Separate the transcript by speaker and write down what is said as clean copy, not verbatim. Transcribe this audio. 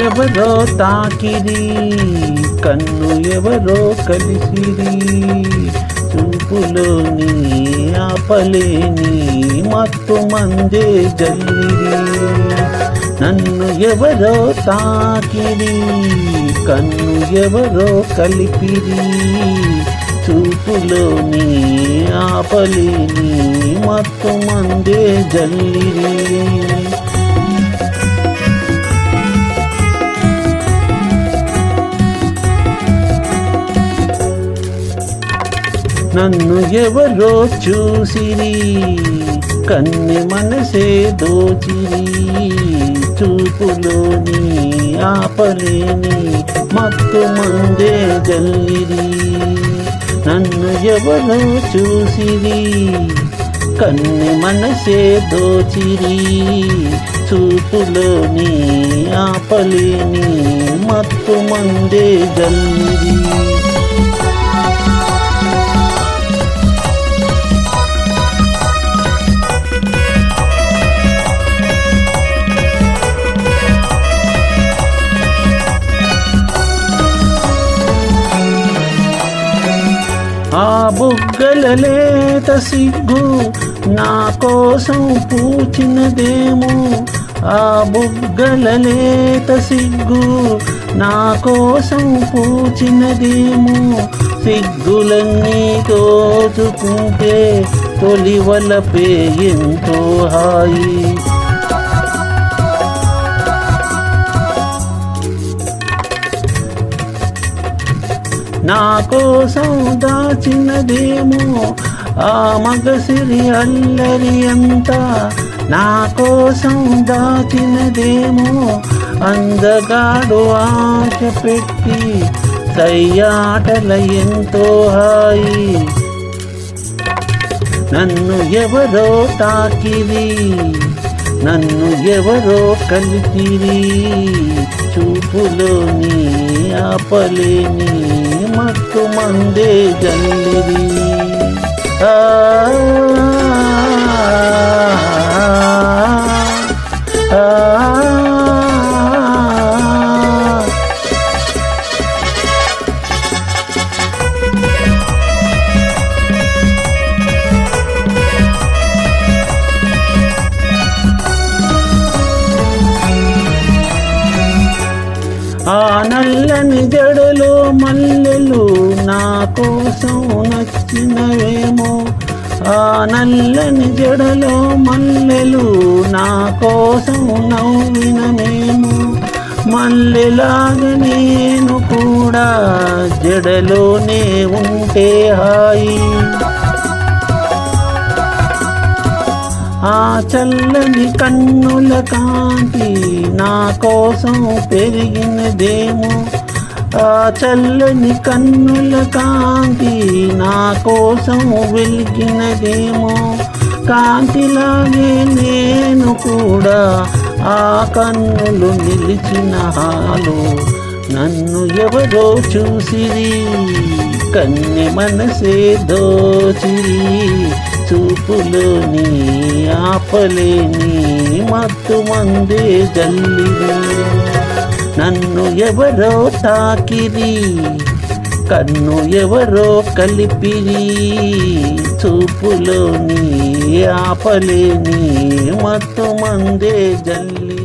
Speaker 1: ఎవరో తాకిరి కన్ను ఎవరో కలిసిరి చూపులోని ఆపలేని మత్తు మందే జల్లిరి నన్ను ఎవరో తాకిరి కన్ను ఎవరో కలిపిరి చూపులోని ఆపలేని మత్తు మందే జల్లిరి నన్ను ఎవరో చూసిరి కన్ని మనసే దోచిరి చూపులోని ఆపలేని మత్తు మందే జల్లిరి నన్ను ఎవరో చూసిరి కన్ని మనసే దోచిరి చూపులోని ఆపలేని మత్తు మందే జల్లిరి ఆ బుగ్గల లేత సిగ్గు నా కోసం పూచినదేమో ఆ బుగ్గల లేత సిగ్గు నా కోసం పూచినదేమో సిగ్గులన్నీ తోచుకుంటే తొలివలపే ఎంతో హాయి నా కోసం దాచినదేమో ఆ మగసిరి అల్లరి అంతా నా కోసం దాచినదేమో అందగాడు ఆశ పెట్టి సయ్యాటల ఎంతో హాయి నన్ను ఎవరో తాకిరి నన్ను ఎవరో కలిసిరి చూపులోని ఆపలేని మత్తు మందే జల్లిరి ఆ నల్లని జడలో మల్లెలు నా కోసం నచ్చినవేమో ఆ నల్లని జడలో మల్లెలు నా కోసం నవ్విననేమో మల్లెలాగా నేను కూడా జడలోనే ఉంటే హాయి ఆ చల్లని కన్నుల కాంతి నా కోసం పెరిగినదేమో ఆ చల్లని కన్నుల కాంతి నా కోసం వెలిగినదేమో కాంతిలాగే నేను కూడా ఆ కన్నులు నిలిచిన హాలు నన్ను ఎవరో చూసిరి కన్నె మనసే దోచిరి చూపులోని ఆపలేని మత్తు మందే జల్లిరి నన్ను ఎవరో తాకిరి కన్ను ఎవరో కలిపిరి చూపులోని ఆపలేని మత్తు మందే జల్లిరి